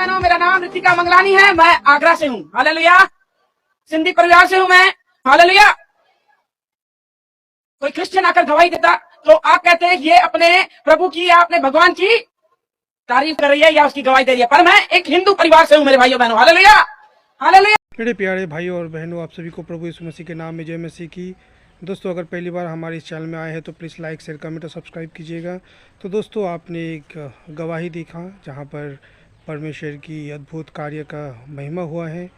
बहनों, मेरा नाम ऋतिका मंगलानी है। मैं आगरा से हूँ। हालेलुया। सिंधी परिवार से हूँ मैं। हालेलुया। कोई क्रिश्चियन आकर गवाही देता तो आप कहते हैं ये अपने प्रभु की या अपने भगवान की तारीफ कर रही है या उसकी गवाही दे रही है। पर मैं एक हिंदू परिवार से हूँ मेरे भाइयों बहनों। हालेलुया। हालेलुया। मेरे प्यारे भाइयों और बहनों, आप सभी को प्रभु यीशु मसीह के नाम में जय मसीह की। दोस्तों, अगर पहली बार हमारे इस चैनल में आए हैं तो प्लीज़ लाइक शेयर कमेंट और सब्सक्राइब कीजिएगा। तो दोस्तों, आपने एक गवाही देखा जहां पर परमेश्वर की अद्भुत कार्य का महिमा हुआ है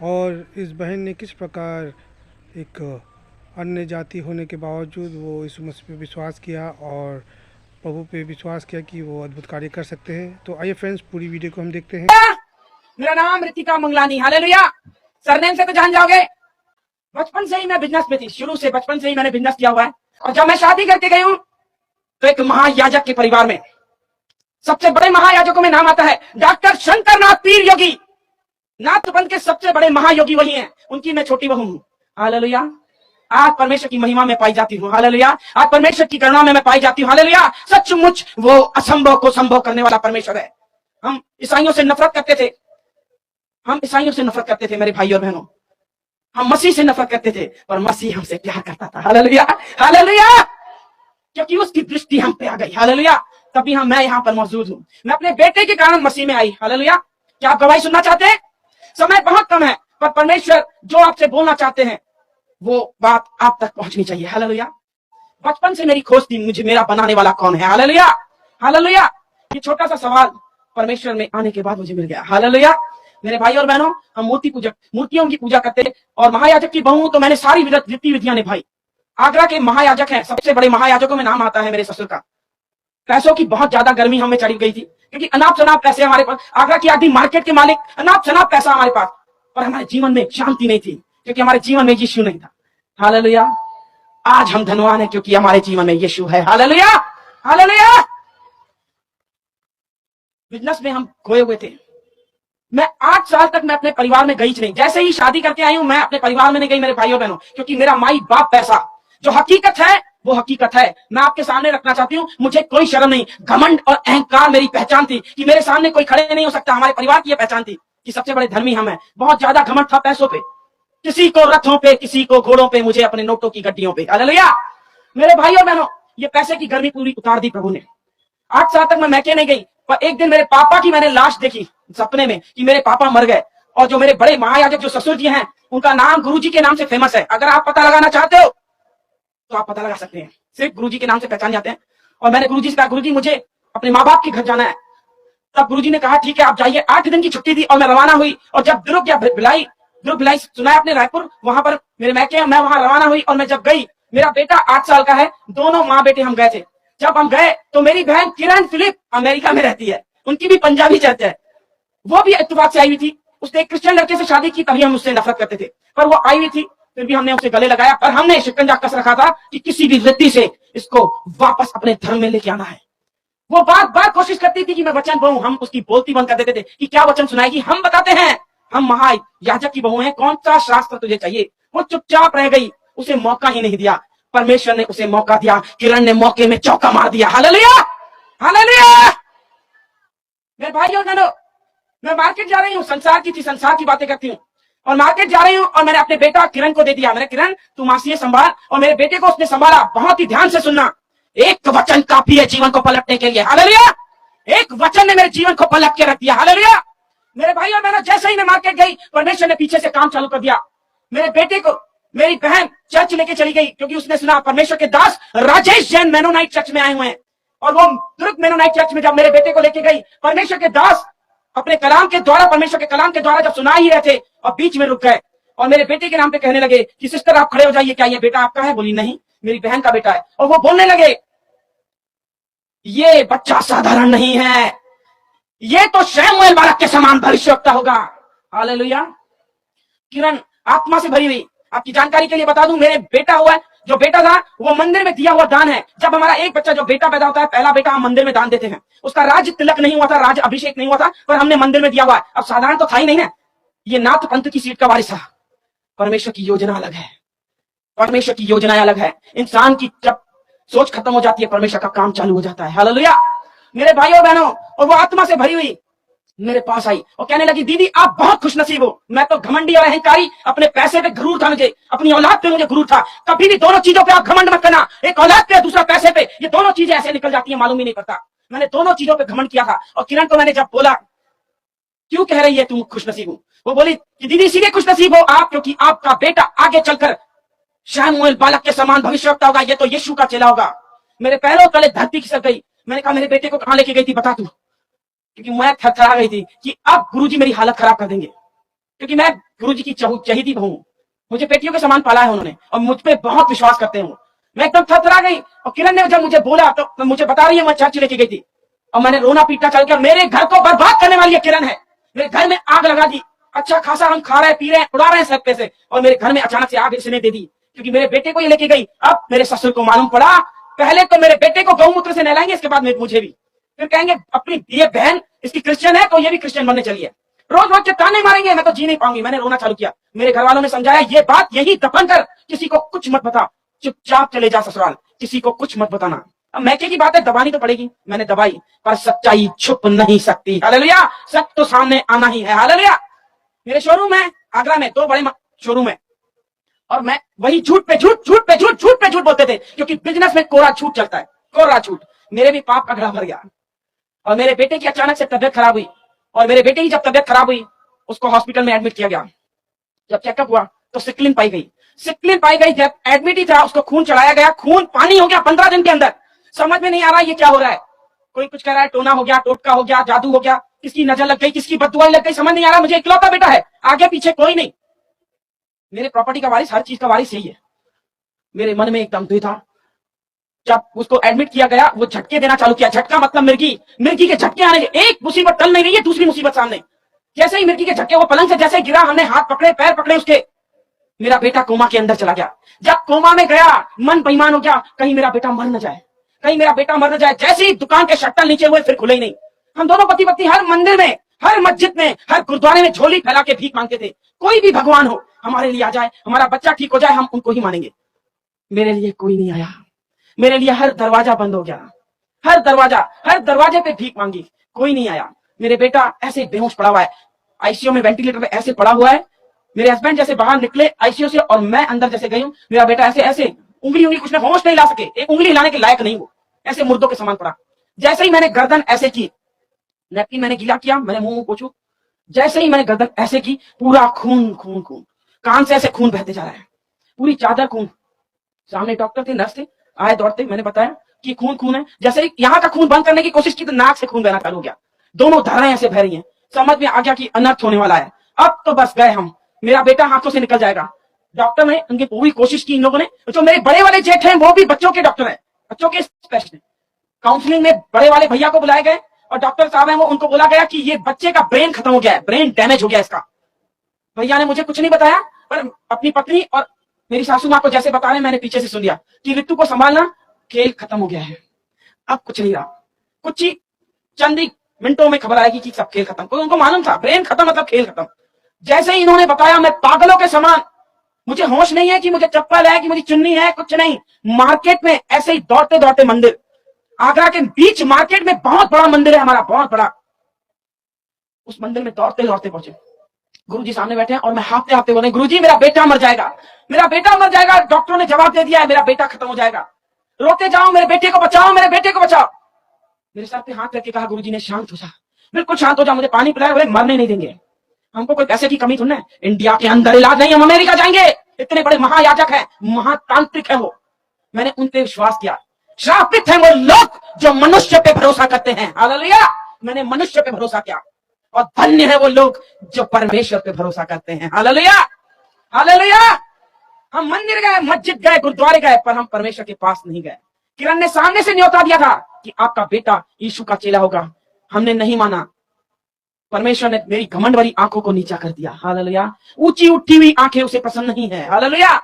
और इस बहन ने किस प्रकार एक अन्य जाति होने के बावजूद वो यीशु मसीह पे विश्वास किया और प्रभु पे विश्वास किया कि वो अद्भुत कार्य कर सकते हैं। तो आइए फ्रेंड्स, पूरी वीडियो को हम देखते हैं। मेरा नाम ऋतिका मंगलानी। हालेलुया। सरनेम से तो जान जाओगे। बचपन से ही मैं बिजनेस में थी। शुरू से बचपन से ही मैंने बिजनेस किया हुआ है। और जब मैं शादी करके गई हूँ तो एक महायाजक के परिवार में सबसे बड़े महायाजकों में नाम आता है डॉक्टर शंकरनाथ पीर योगी। नाथबंद के सबसे बड़े महायोगी वही हैं। उनकी मैं छोटी बहू हूँ। हालेलुया। आज परमेश्वर की महिमा में पाई जाती हूँ। हालेलुया। आज परमेश्वर की करुणा में मैं पाई जाती हूँ। हालेलुया। सचमुच वो असंभव को संभव करने वाला परमेश्वर है। हम ईसाइयों से नफरत करते थे। मेरे भाई और बहनों। हम मसीह से नफरत करते थे पर मसीह हमसे प्यार करता था। हालेलुया। हालेलुया। क्योंकि उसकी दृष्टि हम पे आ गई। हालेलुया। तभी मैं यहाँ पर मौजूद हूँ। मैं अपने बेटे के कारण मसीह में आई। हालेलुया। क्या आप गवाही सुनना चाहते हैं? समय बहुत कम है पर परमेश्वर जो आपसे बोलना चाहते हैं वो बात आप तक पहुंचनी चाहिए। हालेलुया। बचपन से मेरी खोज थी मुझे मेरा बनाने वाला कौन है। हालेलुया। हालेलुया। ये छोटा सा सवाल परमेश्वर में आने के बाद मुझे मिल गया। हालेलुया। मेरे भाई और बहनों, हम मूर्तियों की पूजा करते और महायाजक की बहू तो मैंने सारी रीति विधियां निभाई। आगरा के महायाजक हैं। सबसे बड़े महायाजकों में नाम आता है मेरे ससुर का। पैसों की बहुत ज्यादा गर्मी हमें चढ़ी गई थी क्योंकि अनाप शनाप पैसे हमारे पास। आगरा की आधी मार्केट के मालिक, अनाप शनाप पैसा हमारे पास, पर हमारे जीवन में शांति नहीं थी क्योंकि हमारे जीवन में यीशु नहीं था। हालेलुया। आज हम धनवान हैं क्योंकि हमारे जीवन में यीशु है। हालेलुया। हालेलुया। बिजनेस में हम खोए हुए थे। मैं 8 साल तक मैं अपने परिवार में गई नहीं। जैसे ही शादी करके आई हूं मैं अपने परिवार में नहीं गई मेरे भाइयों बहनों, क्योंकि मेरा माई बाप पैसा जो हकीकत है वो हकीकत है। मैं आपके सामने रखना चाहती हूँ। मुझे कोई शर्म नहीं, घमंड और अहंकार मेरी पहचान थी कि मेरे सामने कोई खड़े नहीं हो सकता। हमारे परिवार की यह पहचान थी कि सबसे बड़े धर्मी हम हैं। बहुत ज्यादा घमंड था पैसों पे, किसी को रथों पे, किसी को घोड़ों पे, मुझे अपने नोटों की गड्डियों पे। हालेलुया। मेरे भाइयों बहनों, ये पैसे की गर्मी पूरी उतार दी प्रभु ने। 8 साल तक मैं मैके नहीं गई पर एक दिन मेरे पापा की मैंने लाश देखी सपने में कि मेरे पापा मर गए। और जो मेरे बड़े महायाजक जो ससुर जी हैं उनका नाम गुरुजी के नाम से फेमस है। अगर आप पता लगाना चाहते हो तो आप पता लगा सकते हैं। सिर्फ गुरुजी के नाम से पहचान जाते हैं। और मैंने गुरुजी से कहा गुरुजी मुझे अपने माँ बाप के घर जाना है। तब गुरुजी ने कहा ठीक है आप जाइए। 8 दिन की छुट्टी थी और मैं रवाना हुई। और जब दुर्ग भिलाई सुना है अपने रायपुर, वहां पर मेरे मैके, मैं वहां रवाना हुई। और मैं जब गई, मेरा बेटा 8 साल का है, दोनों माँ बेटे हम गए थे। जब हम गए तो मेरी बहन किरण फिलिप अमेरिका में रहती है। उनकी भी पंजाबी चर्च है। वो भी इत्तेफाक से आई हुई थी। उसने एक क्रिश्चियन लड़के से शादी की, तभी हम उससे नफरत करते थे, पर वो आई हुई थी। फिर भी हमने उसे गले लगाया, पर हमने शिकंजा कस रखा था कि किसी भी रीति से इसको वापस अपने धर्म में लेके आना है। वो बार बार कोशिश करती थी कि मैं वचन बोलूं। हम उसकी बोलती बंद कर देते थे कि क्या वचन सुनाएगी। हम बताते हैं हम महायाजक की बहू हैं, कौन सा शास्त्र तुझे चाहिए। वो चुपचाप रह गई, उसे मौका ही नहीं दिया। परमेश्वर ने उसे मौका दिया। किरण ने मौके में चौका मार दिया। हालेलुया। हालेलुया। मेरे भाइयों बहनों, मैं मार्केट जा रही हूँ, संसार की बातें करती हूँ। और मार्केट जा रही हूँ और मैंने अपने बेटा किरण को दे दिया। मैंने किरण तू मासी संभाल। और मेरे बेटे को उसने संभाला। बहुत ही ध्यान से सुनना, एक वचन काफी है जीवन को पलटने के लिए। हालेलुया। एक वचन ने मेरे जीवन को पलट के रख दिया। हालेलुया। मेरे भाई और बहनों, जैसे ही मैं मार्केट गई परमेश्वर ने पीछे से काम चालू कर दिया। मेरे बेटे को मेरी बहन चर्च लेके चली गई क्योंकि उसने सुना परमेश्वर के दास राजेश जैन मेनोनाइट चर्च में आए हुए हैं। और वो दुर्ग मेनोनाइट चर्च में जब मेरे बेटे को लेके गई, परमेश्वर के दास अपने कलाम के द्वारा, परमेश्वर के कलाम के द्वारा जब सुना ही रहे थे और बीच में रुक गए और मेरे बेटे के नाम पे कहने लगे कि सिस्टर आप खड़े हो जाइए, क्या ये बेटा आपका है? बोली नहीं, मेरी बहन का बेटा है। और वो बोलने लगे ये बच्चा साधारण नहीं है, ये तो शमूएल बालक के समान भविष्यवक्ता होगा। हालेलुया। किरण आत्मा से भरी हुई। आपकी जानकारी के लिए बता दूं, मेरे बेटा हुआ है, जो बेटा था वो मंदिर में दिया हुआ दान है। जब हमारा एक बच्चा जो बेटा पैदा होता है, पहला बेटा, हम मंदिर में दान देते हैं। उसका राज तिलक नहीं हुआ था, राज अभिषेक नहीं हुआ था, पर हमने मंदिर में दिया हुआ है। अब साधारण तो था ही नहीं ना, ये नाथ पंथ की सीट का वारिस था। परमेश्वर की योजना अलग है। परमेश्वर की योजनाएं अलग है। इंसान की जब सोच खत्म हो जाती है, परमेश्वर का काम चालू हो जाता है। हालेलुया। मेरे भाइयों बहनों, और वो आत्मा से भरी हुई मेरे पास आई और कहने लगी, दीदी आप बहुत खुशनसीब हो, मैं तो घमंडी और अहंकारी, अपने पैसे पे गुरूर था मुझे, अपनी औलाद पे मुझे गुरूर था। कभी भी दोनों चीजों पे आप घमंड मत करना, एक औलाद पे दूसरा पैसे पे, ये दोनों चीजें ऐसे निकल जाती है मालूम ही नहीं पड़ता। मैंने दोनों चीजों पे घमंड किया था। और किरण को मैंने जब बोला, क्यों कह रही है तुम खुशनसीब हो, वो बोली कि दीदी इसीलिए खुशनसीब हो आप क्योंकि आपका बेटा आगे चलकर शैमुएल बालक के समान भविष्यवक्ता होगा, ये तो यीशु का चेला होगा। मेरे पैरों तले धरती खिसक गई। मैंने कहा, मेरे बेटे को कहां लेके गई थी बता तू, क्योंकि मैं थरथरा गई थी कि अब गुरुजी मेरी हालत खराब कर देंगे, क्योंकि मैं गुरुजी की चहेती बहू, मुझे बेटियों के समान पाला है उन्होंने और मुझ पे बहुत विश्वास करते हैं। मैं एकदम थरथरा गई। और किरण ने जब मुझे बोला तो मुझे बता रही है मैं चर्च लेके गई थी और मैंने रोना पीटना चल गया, मेरे घर को बर्बाद करने वाली है किरण है, मेरे घर में आग लगा दी। अच्छा खासा हम खा रहे हैं, पी रहे हैं, उड़ा रहे हैं सब पैसे, और मेरे घर में अचानक से आग इसने दे दी क्योंकि मेरे बेटे को ये लेके गई। अब मेरे ससुर को मालूम पड़ा, पहले तो मेरे बेटे को गौमूत्र से नहलाएंगे, इसके बाद मुझे भी, फिर कहेंगे अपनी ये बहन इसकी क्रिश्चियन है तो ये भी क्रिश्चियन बनने चली है, रोज रोज के ताने मारेंगे, मैं तो जी नहीं पाऊंगी। मैंने रोना चालू किया। मेरे घर वालों ने समझाया, ये बात यही दफन कर, किसी को कुछ मत बता, चुपचाप चले जा ससुराल, किसी को कुछ मत बताना। अब मैके की बात है, दबानी तो पड़ेगी, मैंने दबाई, पर सच्चाई छुप नहीं सकती। हालेलुया, सच तो सामने आना ही है। हालेलुया। मेरे शोरूम है आगरा में, 2 बड़े शोरूम है, और मैं वही झूठ पे झूठ, झूठ पे झूठ, झूठ पे झूठ बोलते थे, क्योंकि बिजनेस में कोरा झूठ चलता है, कोरा झूठ। मेरे भी पाप का घड़ा भर गया और मेरे बेटे की अचानक से तबियत खराब हुई, और मेरे बेटे की जब तबियत खराब हुई उसको हॉस्पिटल में एडमिट किया गया। जब चेकअप हुआ तो सिक्लिन पाई गई, सिक्लिन पाई गई। जब एडमिट ही था उसको खून चढ़ाया गया, खून पानी हो गया 15 दिन के अंदर। समझ में नहीं आ रहा ये क्या हो रहा है, कोई कुछ कह रहा है टोना हो गया, टोटका हो गया, जादू हो गया, किसकी नजर लग गई, किसकी बददुआई लग गई, समझ नहीं आ रहा। मुझे इकलौता बेटा है, आगे पीछे कोई नहीं, मेरे प्रॉपर्टी का वारिस, हर चीज का वारिस यही है। मेरे मन में एकदम द्विधा। जब उसको एडमिट किया गया वो झटके देना चालू किया, झटका मतलब मिर्गी, मिर्गी के झटके आने, एक मुसीबत टल नहीं रही है, दूसरी मुसीबत सामने। जैसे ही मिर्गी के झटके, वो पलंग से जैसे गिरा, हमने हाथ पकड़े पैर पकड़े उसके, मेरा बेटा कोमा के अंदर चला गया। जब कोमा में गया मन बेईमान हो गया, कहीं मेरा बेटा मर न जाए, कहीं मेरा बेटा मर न जाए। जैसे ही दुकान के शट्टर नीचे हुए फिर खुले ही नहीं। हम दोनों पति पत्नी हर मंदिर में, हर मस्जिद में, हर गुरुद्वारे में झोली फैला के भीख मांगते थे, कोई भी भगवान हो हमारे लिए आ जाए, हमारा बच्चा ठीक हो जाए, हम उनको ही मानेंगे। मेरे लिए कोई नहीं आया, मेरे लिए हर दरवाजा बंद हो गया, हर दरवाजे पे भीख मांगी, कोई नहीं आया। मेरे बेटा ऐसे बेहोश पड़ा हुआ है, आईसीयू में वेंटिलेटर पे ऐसे पड़ा हुआ है। मेरे हस्बैंड जैसे बाहर निकले आईसीयू से और मैं अंदर जैसे गई हूं, मेरा बेटा ऐसे ऐसे उंगली कुछ नहीं, होश नहीं ला सके, एक उंगली हिलाने के लायक नहीं, वो ऐसे मुर्दों के समान पड़ा। जैसे ही मैंने गर्दन ऐसे की, नैपकिन मैंने गीला किया, मैंने मुंह पोछू, जैसे ही मैंने गर्दन ऐसे की, पूरा खून खून खून, कान से ऐसे खून बहते जा रहा है, पूरी चादर खून। सामने डॉक्टर थे, नर्स थे, आए दौड़ते, मैंने बताया कि खून खून है। जैसे ही यहाँ का खून बंद करने की कोशिश की तो नाक से खून बहना चालू हो गया, दोनों धाराएं ऐसे बह रही हैं। समझ में आ गया कि अनर्थ होने वाला है, अब तो बस गए हम, मेरा बेटा हाथों से निकल जाएगा। डॉक्टर ने उनकी पूरी कोशिश की, इन लोगों ने। जो मेरे बड़े वाले जेठ हैं वो भी बच्चों के डॉक्टर हैं, बच्चों के स्पेशलिस्ट। काउंसलिंग में बड़े वाले भैया को बुलाए गए और डॉक्टर साहब हैं वो, उनको बोला गया कि ये बच्चे का ब्रेन खत्म हो गया है, ब्रेन डैमेज हो गया इसका। भैया ने मुझे कुछ नहीं बताया, पर अपनी पत्नी और मेरी सासू माँ को जैसे बता रहे, मैंने पीछे से सुन लिया कि रितु को संभालना, खेल खत्म हो गया है, अब कुछ नहीं रहा। कुछ ही चंद ही मिनटों में खबर आएगी कि सब खेल खत्म। कोई उनको मालूम था ब्रेन खत्म मतलब खेल खत्म। जैसे ही इन्होंने बताया, मैं पागलों के समान, मुझे होश नहीं है कि मुझे चप्पल है कि मुझे चुन्नी है, कुछ नहीं। मार्केट में ऐसे ही दौड़ते दौड़ते मंदिर, आगरा के बीच मार्केट में बहुत बड़ा मंदिर है हमारा, बहुत बड़ा। उस मंदिर में दौड़ते दौड़ते पहुंचे, गुरुजी सामने बैठे हैं और मैं हाफते हाफते बोले, गुरुजी मेरा बेटा मर जाएगा, मेरा बेटा मर जाएगा, डॉक्टरों ने जवाब दे दिया है, मेरा बेटा खत्म हो जाएगा, रोते जाओ, मेरे बेटे को बचाओ, मेरे बेटे को बचाओ। मेरे सर पे हाथ करके कहा, गुरुजी ने शांत हो जा, बिल्कुल शांत हो जा, मुझे पानी पिलाए, बोले मरने नहीं देंगे, हमको कोई पैसे की कमी थोड़ी है, इंडिया के अंदर इलाज नहीं, हम अमेरिका जाएंगे, इतने बड़े महायाजक है, महातांत्रिक है वो। मैंने उन पे विश्वास किया। श्रापित है वो लोग जो मनुष्य पे भरोसा करते हैं। हालेलुया। मैंने मनुष्य पे भरोसा किया, और धन्य है वो लोग जो परमेश्वर पे भरोसा करते हैं। Hallelujah, hallelujah. हम मंदिर गए, मस्जिद गए, गुरुद्वारे गए, पर हम परमेश्वर के पास नहीं गए। किरण ने सामने से न्योता दिया था कि आपका बेटा यीशु का चेला होगा, हमने नहीं माना। परमेश्वर ने मेरी घमंड वाली आंखों को नीचा कर दिया। हालेलुया। ऊंची उठी हुई आंखें उसे पसंद नहीं है। हालेलुया।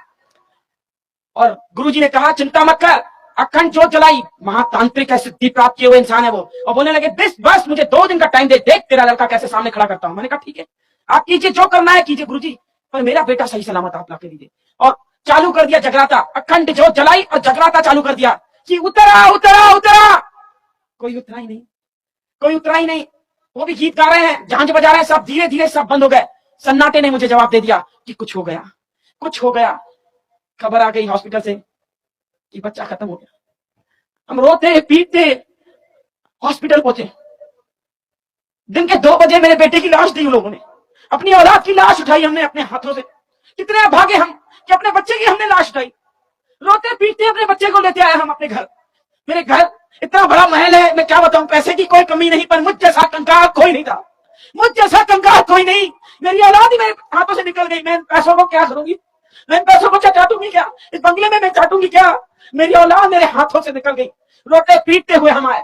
और गुरुजी ने कहा, चिंता मत कर, अखंड ज्योत जलाई, महातांत्रिक है, सिद्धि प्राप्त किए हुए इंसान है वो। और बोलने लगे, बस मुझे 2 दिन का टाइम दे, देख तेरा लड़का कैसे सामने खड़ा करता हूं। मैंने कहा ठीक है, आप कीजिए, जो करना है कीजिए गुरुजी, पर मेरा बेटा सही सलामत आप लाके दीजिए। और चालू कर दिया जगराता, अखंड ज्योत जलाई और जगराता चालू कर दिया कि उतरा उतरा उतरा। कोई उतरा ही नहीं, कोई उतरा ही नहीं। वो भी गीत गा रहे हैं, झांझ बजा रहे हैं, सब धीरे धीरे सब बंद हो गए। सन्नाटे ने मुझे जवाब दे दिया कि कुछ हो गया, कुछ हो गया। खबर आ गई हॉस्पिटल से कि बच्चा खत्म हो गया। हम रोते पीटते हॉस्पिटल पहुंचे। दिन के 2 बजे मेरे बेटे की लाश दी उन लोगों ने, अपनी औलाद की लाश उठाई हमने अपने हाथों से। कितने भागे हम कि अपने बच्चे की हमने लाश उठाई। रोते पीटते अपने बच्चे को लेते आए हम अपने घर। मेरे घर इतना बड़ा महल है, मैं क्या बताऊं, पैसे की कोई कमी नहीं, पर मुझ जैसा कंकाल कोई नहीं था, मुझ जैसा कंकाल कोई नहीं। मेरी औलाद ही मेरे हाथों से निकल गई। मैं पैसों को क्या करूंगी, मैं पैसों को क्या चाटूंगी, क्या इस बंगले में मैं चाटूंगी क्या? मेरी औलाद मेरे हाथों से निकल गई। रोते पीटते हुए हम आए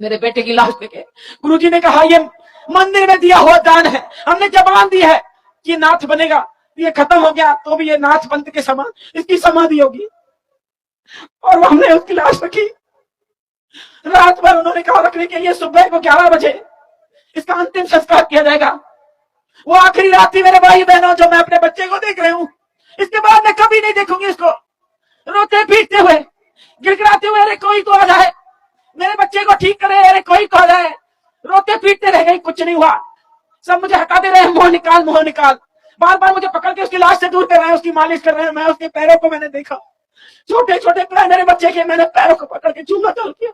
मेरे बेटे की लाश लेके। गुरुजी ने कहा ये मंदिर में दिया हुआ दान है, हमने जबान दी है कि नाथ बनेगा। ये खत्म हो गया तो भी ये नाथ पंथ के समान इसकी समाधि होगी। और वो हमने उसकी लाश रखी। रात भर उन्होंने कहा रखने के लिए, सुबह को 11 बजे इसका अंतिम संस्कार किया जाएगा। वो आखिरी रात थी मेरे भाई बहनों जो मैं अपने बच्चे को देख रही हूँ। इसके बाद मैं कभी नहीं देखूंगी इसको रोते पीटते हुए, गिड़गिड़ाते हुए। अरे कोई तो आ जाए मेरे बच्चे को ठीक करे, अरे कोई तो आ जाए। रोते पीटते रह गई, कुछ नहीं हुआ। सब मुझे हटाते रहे, मुंह निकाल मुंह निकाल। बार बार मुझे पकड़ के उसकी लाश से दूर कर रहे हैं, उसकी मालिश कर रहे हैं। मैं उसके पैरों को मैंने देखा, छोटे छोटे पैर मेरे बच्चे के, मैंने पैरों को पकड़ के चूमा डाल दिया।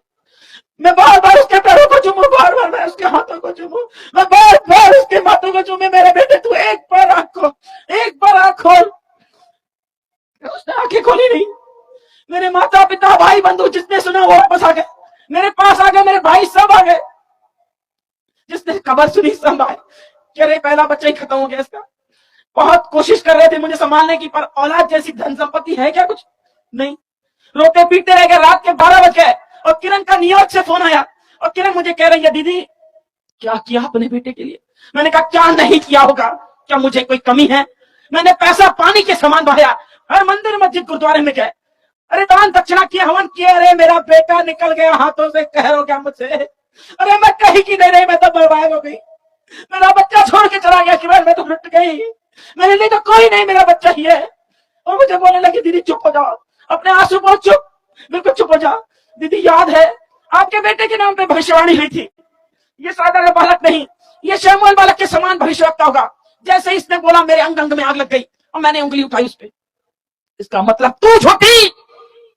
मैं बार बार उसके पैरों को चूमू, बार बार मैं उसके हाथों को चूमू, मैं बार बार उसके माथों को चूमे। मेरे बेटे तू एक बार आंख खोल, एक बार आंख खोल। उसने आंखें खोली नहीं। मेरे माता पिता भाई बंधु जिसने सुना वो वापस आ गए, मेरे पास आ गए, मेरे भाई सब आ गए। जिसने खबर सुनी सब आए कि अरे पहला बच्चा ही खत्म हो गया इसका। बहुत कोशिश कर रहे थे मुझे संभालने की, पर औलाद जैसी धन संपत्ति है क्या? कुछ नहीं। रोते पीटते रह गए। रात के 12 बज गए और किरण का न्यूयॉर्क से फोन आया और किरण मुझे कह रही है, दीदी क्या किया अपने बेटे के लिए? मैंने कहा क्या नहीं किया होगा, क्या मुझे कोई कमी है? मैंने पैसा पानी के समान बहाया, हर मंदिर मस्जिद गुरुद्वारे में गए, अरे दान दक्षिणा किया, हवन किया। अरे मेरा बेटा निकल गया हाथों से, कहर हो गया मुझसे। अरे मैं कहीं की नहीं रही, मैं तो बर्बाद हो गई। मेरा बच्चा छोड़ के चला गया किरण, मैं तो लुट गई। मेरे लिए तो कोई नहीं, मेरा बच्चा ही है। और मुझे बोलने लगी, दीदी चुप हो जाओ, अपने आंसू बहुत चुप, बिल्कुल चुप हो जाओ। दीदी याद है आपके बेटे के नाम पे भविष्यवाणी हुई थी, ये साधारण बालक नहीं, ये शैमुएल बालक के समान भविष्यवक्ता होगा। जैसे इसने बोला मेरे अंग अंग में आग लग गई और मैंने उंगली उठाई उस पर। इसका मतलब तू झूठी,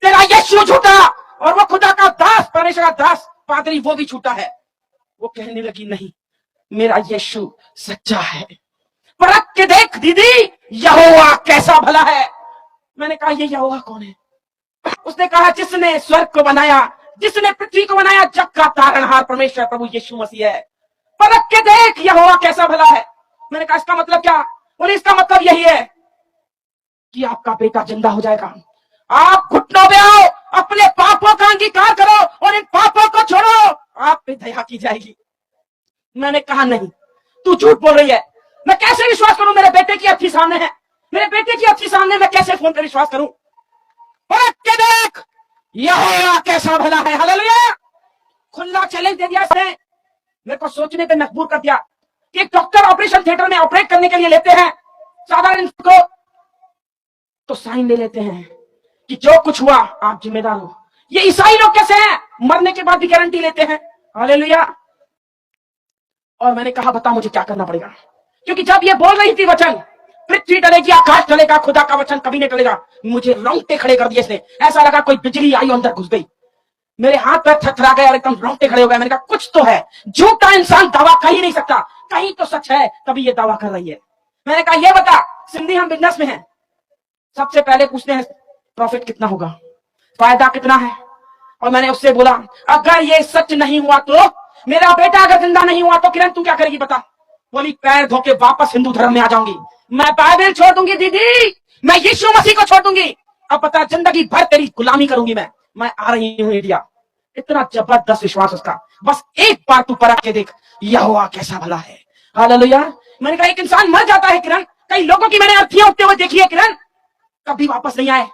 तेरा यीशु झूठा, और वो खुदा का दास, परमेश्वर का दास पादरी, वो भी झूठा है। वो कहने लगी नहीं, मेरा यीशु सच्चा है, परख के देख दीदी, यहोवा कैसा भला है। मैंने कहा ये यहोवा कौन है? उसने कहा जिसने स्वर्ग को बनाया, जिसने पृथ्वी को बनाया, जग का तारणहार परमेश्वर प्रभु यीशु मसीह है। परख के देख यहोवा कैसा भला है। मैंने कहा इसका मतलब क्या? बोले इसका मतलब यही है कि आपका बेटा जिंदा हो जाएगा। आप घुटनों में आओ, अपने पापों का अंगीकार करो और इन पापों को छोड़ो, आप पे दया की जाएगी। मैंने कहा नहीं, तू झूठ बोल रही है। मैं कैसे विश्वास करूं? मेरे बेटे की अर्थी सामने है, मेरे बेटे की अर्थी सामने मैं कैसे फोन पर विश्वास करूं? परख के देख यहोवा कैसा भला है। हालेलुया। खुला चैलेंज दे दिया इसने, मेरे को सोचने पे मजबूर कर दिया कि एक डॉक्टर ऑपरेशन थिएटर में ऑपरेट करने के लिए लेते हैं साधारण को, तो साइन ले लेते हैं कि जो कुछ हुआ आप जिम्मेदार हो। ये ईसाई लोग कैसे हैं? मरने के बाद भी गारंटी लेते हैं। हालेलुया। और मैंने कहा बता मुझे क्या करना पड़ेगा, क्योंकि जब ये बोल रही थी वचन, पृथ्वी टलेगी आकाश टलेगा, खुदा का वचन कभी नहीं टलेगा, मुझे रोंगटे खड़े कर दिए इसने। ऐसा लगा कोई बिजली आई अंदर घुस गई, मेरे हाथ पैर थरथरा गए और एकदम रोंगटे खड़े हो गए। मैंने कहा कुछ तो है, झूठा इंसान दावा कर ही नहीं सकता, कहीं तो सच है तभी ये दावा कर रही है। मैंने कहा ये बता, सिंधी हम बिजनेस में हैं, सबसे पहले पूछते हैं प्रॉफिट कितना होगा, फायदा कितना है। और मैंने उससे बोला अगर ये सच नहीं हुआ तो, मेरा बेटा अगर जिंदा नहीं हुआ तो किरण तू क्या करेगी बता? बोली पैर धो के वापस हिंदू धर्म में आ जाऊंगी, मैं बाइबल छोड़ दूंगी दीदी, मैं यीशु मसीह को छोड़ दूंगी, अब पता जिंदगी भर तेरी गुलामी करूंगी मैं आ रही हूं इंडिया। इतना जबरदस्त विश्वास उसका। बस एक बार तू परख के देख यहोवा कैसा भला है। हालेलुया। मैंने कहा एक इंसान मर जाता है किरण, कई लोगों की मैंने अर्थियां उठते हुए देखी है किरण, कभी वापस नहीं आए।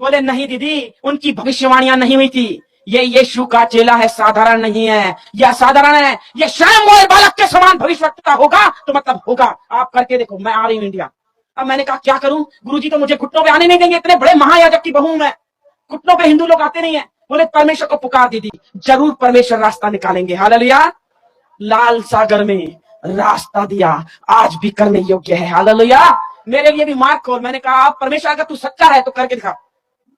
बोले नहीं दीदी, उनकी भविष्यवाणियां नहीं हुई थी, ये यीशु का चेला है, साधारण नहीं है, यह साधारण है, ये शैमुएल बालक के समान भविष्यवक्ता होगा तो मतलब होगा, आप करके देखो। मैं आ रही हूं इंडिया। अब मैंने कहा क्या करूं? गुरुजी तो मुझे घुटनों पे आने नहीं देंगे, इतने बड़े महायाजक की बहू मैं, घुटनों पे हिंदू लोग आते नहीं है। बोले परमेश्वर को पुकार दीदी, जरूर परमेश्वर रास्ता निकालेंगे। हालेलुया। लाल सागर में रास्ता दिया, आज भी करने योग्य है। हालेलुया। मेरे लिए भी मार्ग खोल। मैंने कहा आप परमेश्वर अगर तू सच्चा है तो करके दिखा।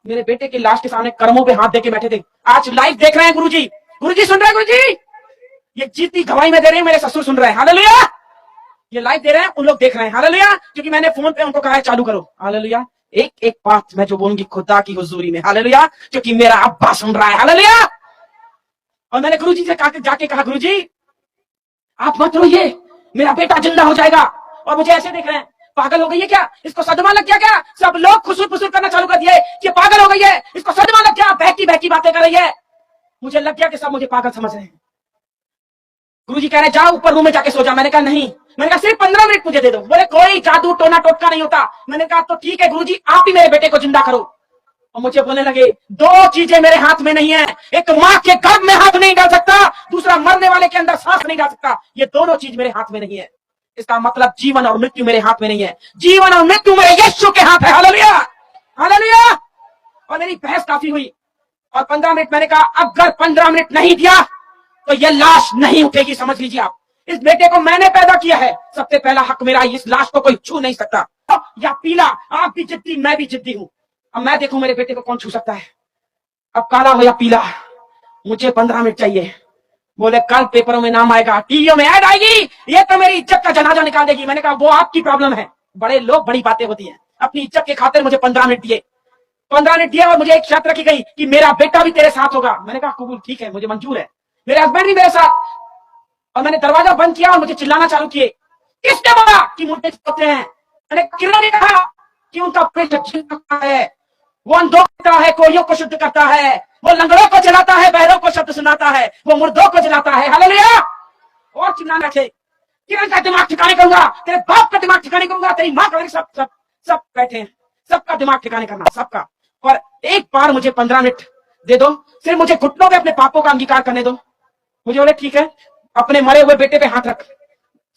मेरे बेटे की लाश के सामने कर्मों पे हाथ देके बैठे थे। आज लाइव देख रहे हैं गुरुजी। गुरुजी सुन रहे हैं गुरुजी? ये जीती गवाही में दे रहे हैं, मेरे ससुर सुन रहे हैं। हालेलुया। ये लाइव दे रहे हैं, उन लोग देख रहे हैं। हालेलुया। क्योंकि मैंने फोन पे उनको कहा है चालू करो। हालेलुया। एक एक बात मैं जो बोलूंगी खुदा की हुजूरी में। हालेलुया। क्योंकि मेरा अब्बा सुन रहा है। हालेलुया। और मैंने गुरुजी से जाके कहा गुरुजी आप मत रोइए, मेरा बेटा जिंदा हो जाएगा। और मुझे ऐसे देख रहे हैं, पागल हो गई है क्या? इसको सदमा लग गया क्या? सब लोग खुसुर फुसुर करना चालू कर दिए कि पागल हो गई है, इसको सदमा लग गया, बहकी बहकी बातें कर रही है। मुझे लग गया कि सब मुझे पागल समझ रहे हैं। गुरुजी कह रहे जाओ ऊपर रूम में जाके सो जा। मैंने कहा नहीं। मैंने कहा सिर्फ 15 मिनट मुझे दे दो। बोले कोई जादू टोना टोटका नहीं होता। मैंने कहा तो ठीक है गुरुजी, आप ही मेरे बेटे को जिंदा करो। और मुझे बोलने लगे दो चीजें मेरे हाथ में नहीं है, एक मां के गर्भ में हाथ नहीं डाल सकता, दूसरा मरने वाले के अंदर सांस नहीं डाल सकता। ये दोनों चीज मेरे हाथ में नहीं है। इसका मतलब जीवन और मृत्यु मेरे हाथ में नहीं है, जीवन और मृत्यु मेरे यीशु के हाथ है। हालेलुया। हालेलुया। और मेरी बहस काफी हुई और 15 मिनट मैंने कहा अगर 15 मिनट नहीं दिया तो ये लाश नहीं उठेगी। समझ लीजिए आप, इस बेटे को मैंने पैदा किया है, सबसे पहला हक मेरा। इस लाश को कोई छू नहीं सकता। या पीला, आप भी जिद्दी, मैं भी जिद्दी हूं। अब मैं देखूं मेरे बेटे को कौन छू सकता है। अब काला हो या पीला, मुझे 15 मिनट चाहिए। बोले कल पेपरों में नाम आएगा, टीवियों में ऐड आएगी, ये तो मेरी इज्जत का जनाजा निकाल देगी। मैंने कहा वो आपकी प्रॉब्लम है, बड़े लोग बड़ी बातें होती हैं। अपनी इज्जत के खातिर मुझे 15 मिनट दिए। 15 मिनट दिए और मुझे एक शर्त रखी गई कि मेरा बेटा भी तेरे साथ होगा। मैंने कहा कबूल, ठीक है, मुझे मंजूर है। मेरे हस्बैंड भी मेरे साथ। और मैंने दरवाजा बंद किया और मुझे चिल्लाना चालू किए, किसने बोला कि मुर्दे सोते हैं? मैंने किरण ने कहा कि उनका पेट झिलता है, वो अंधों करता है, कोड़ियों को शुद्ध करता है, वो लंगड़ों को जलाता है, बहरों को शब्द सुनाता है, वो मुर्दों को जलाता है। हालेलुया। और चिल्लाना चाहिए, किरण का दिमाग ठिकाने करूंगा, तेरे बाप का दिमाग ठिकाने करूंगा, तेरी माँ का। सब सब सब बैठे हैं, सबका दिमाग ठिकाने करना, सबका। और एक बार मुझे 15 मिनट दे दो, सिर्फ मुझे घुटनों पे अपने पापों का अंगीकार करने दो। मुझे बोले ठीक है। अपने मरे हुए बेटे पे हाथ रख,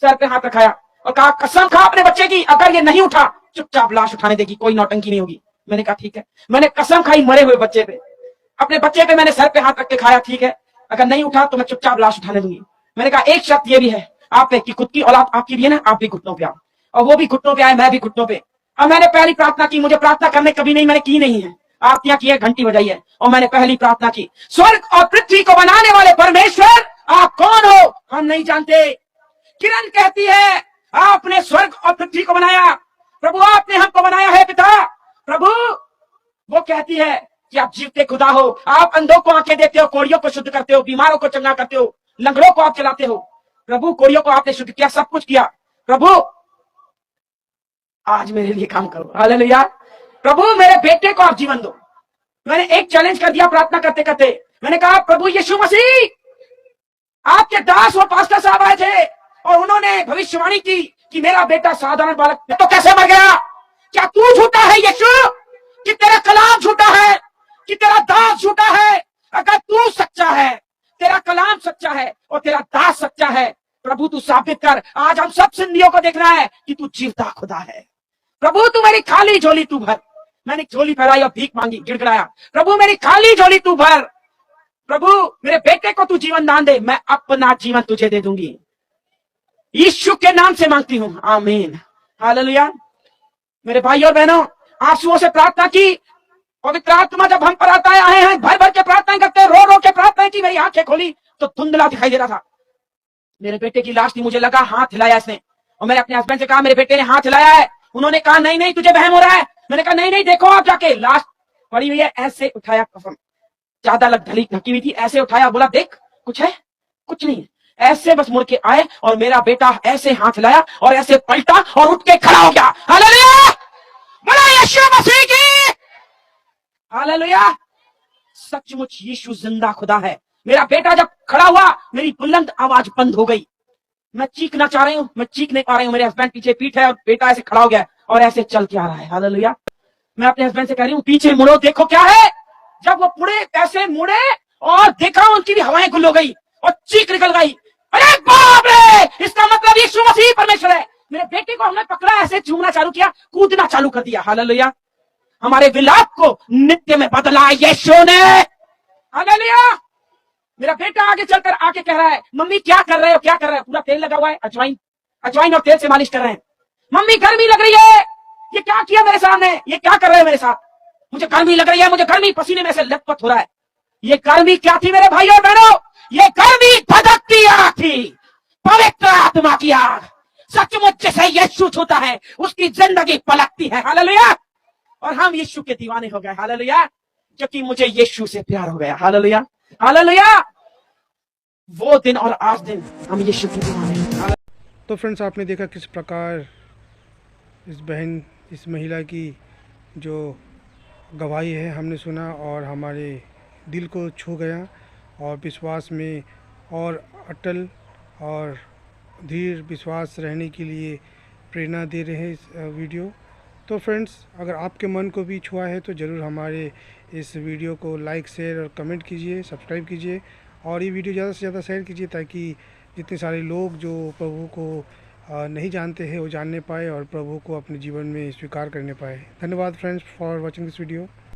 सर पे हाथ रखाया और कहा कसम खा अपने बच्चे की, अगर ये नहीं उठा चुपचाप लाश उठाने देगी, कोई नौटंकी नहीं होगी। मैंने कहा ठीक है। मैंने कसम खाई मरे हुए बच्चे पे, अपने बच्चे पे मैंने सर पे हाथ रख के खाया, ठीक है, अगर नहीं उठा तो मैं चुपचाप लाश उठाने दूंगी। मैंने कहा एक शर्त ये भी है आप पे कि खुद की औलाद आपकी भी है ना, आप भी घुटनों पे आओ। और वो भी घुटनों पे आए, मैं भी घुटनों पे। अब मैंने पहली प्रार्थना की, मुझे प्रार्थना करने कभी नहीं, मैंने की नहीं है, आरतियां की है, घंटी बजाई है, और मैंने पहली प्रार्थना की, स्वर्ग और पृथ्वी को बनाने वाले परमेश्वर आप कौन हो? हम नहीं जानते। किरण कहती है आपने स्वर्ग और पृथ्वी को बनाया प्रभु, आपने हमको बनाया है पिता। प्रभु वो कहती है कि आप जीवते खुदा हो, आप अंधों को आंखें देते हो, कोड़ियों को शुद्ध करते हो, बीमारों को चंगा करते हो, लंगड़ों को आप चलाते हो। प्रभु कोड़ियों को आपने शुद्ध किया, सब कुछ किया। प्रभु आज मेरे लिए काम करो। हालेलुया। प्रभु मेरे बेटे को आप जीवन दो। मैंने एक चैलेंज कर दिया प्रार्थना करते करते। मैंने कहा प्रभु यीशु मसीह, आपके दास और पास्टर साहब आए थे और उन्होंने भविष्यवाणी की कि मेरा बेटा साधारण बालक तो कैसे मर गया? क्या तू झूठा है यीशु? कि तेरा कलाम झूठा है? कि तेरा दास झूठा है? अगर तू सच्चा है, तेरा कलाम सच्चा है और तेरा दास सच्चा है, प्रभु तू साबित कर। आज हम सब सिंधियों को देखना है कि तू जीवता खुदा है। प्रभु तू मेरी खाली झोली तू भर। मैंने झोली फैलाई और भीख मांगी, गिड़गिड़ाया, प्रभु मेरी खाली झोली तू भर। प्रभु मेरे बेटे को तू जीवन दान दे, मैं अपना जीवन तुझे दे दूंगी। यीशु के नाम से मांगती हूं, आमीन। हालेलुया। मेरे भाई और बहनों, आंसुओं से प्रार्थना की, पवित्र आत्मा जब हम पर आता है, आए हैं, भर भर के प्रार्थना करते, रो रो के प्रार्थना की। मेरी आंखें खोली तो धुंधला दिखाई दे रहा था। मेरे बेटे की लाश थी, मुझे लगा हाथ हिलाया इसने, और मैंने अपने हस्बैंड से कहा मेरे बेटे ने हाथ हिलाया है। उन्होंने कहा नहीं नहीं तुझे वहम हो रहा है। मैंने कहा नहीं नहीं देखो आप जाके, लाश पड़ी हुई है। ऐसे उठाया, कसम ज्यादा ढकी हुई थी, ऐसे उठाया, बोला देख कुछ है? कुछ नहीं है। ऐसे बस मुड़ के आए और मेरा बेटा ऐसे हाथ हिलाया और ऐसे पलटा और उठ के खड़ा हो गया। हालेलुया। बोला यीशु मसीह की। हालेलुया। सचमुच यीशु जिंदा खुदा है। मेरा बेटा जब खड़ा हुआ, मेरी बुलंद आवाज बंद हो गई। मैं चीखना चाह रही हूँ, मैं चीख नहीं पा रही हूँ। मेरे हस्बैंड पीछे पीठ है और बेटा ऐसे खड़ा हो गया और ऐसे चल के आ रहा है। हालेलुया। मैं अपने हस्बैंड से कह रही हूँ पीछे मुड़ो, देखो क्या है। जब वो मुड़े, ऐसे मुड़े और देखा, उनकी भी हवाएं गुल हो गई और चीख निकल गई, अरे बाप रे, इसका मतलब यीशु मसीह परमेश्वर है। मेरे बेटे को हमने पकड़ा, ऐसे झूमना चालू किया, कूदना चालू कर दिया। हालेलुया। हमारे विलाप को नित्य में बदला यीशु ने। हालेलुया। मेरा बेटा आगे चलकर आके कह रहा है, मम्मी क्या कर रहे हो, क्या कर रहे हो? पूरा तेल लगा हुआ है, अजवाइन और तेल से मालिश कर रहे हैं। मम्मी गर्मी लग रही है, ये क्या किया मेरे सामने, ये क्या कर रहे हैं मेरे साथ? मुझे गर्मी लग रही है, मुझे गर्मी, पसीने में से लथपथ हो रहा है। ये गर्मी क्या थी मेरे भाइयों और बहनों? ये गर्मी धधकती आग थी, पवित्र आत्मा की आग। सचमुच जिसे यीशु छूता है उसकी जिंदगी पलटती है। हालेलुया। और हम यीशु के दीवाने हो गए। हालेलुया। क्योंकि मुझे यीशु से प्यार हो गया। Hallelujah, hallelujah. वो दिन और आज दिन हम यीशु के दीवाने हैं। तो फ्रेंड्स, आपने देखा किस प्रकार इस महिला की जो गवाही है हमने सुना और हमारे दिल को छू गया और विश्वास में और अटल और धीर विश्वास रहने के लिए प्रेरणा दे रहे हैं इस वीडियो। तो फ्रेंड्स, अगर आपके मन को भी छुआ है तो ज़रूर हमारे इस वीडियो को लाइक, शेयर और कमेंट कीजिए, सब्सक्राइब कीजिए और ये वीडियो ज़्यादा से ज़्यादा शेयर कीजिए ताकि जितने सारे लोग जो प्रभु को नहीं जानते हैं वो जानने पाए और प्रभु को अपने जीवन में स्वीकार करने पाए। धन्यवाद friends for watching this video.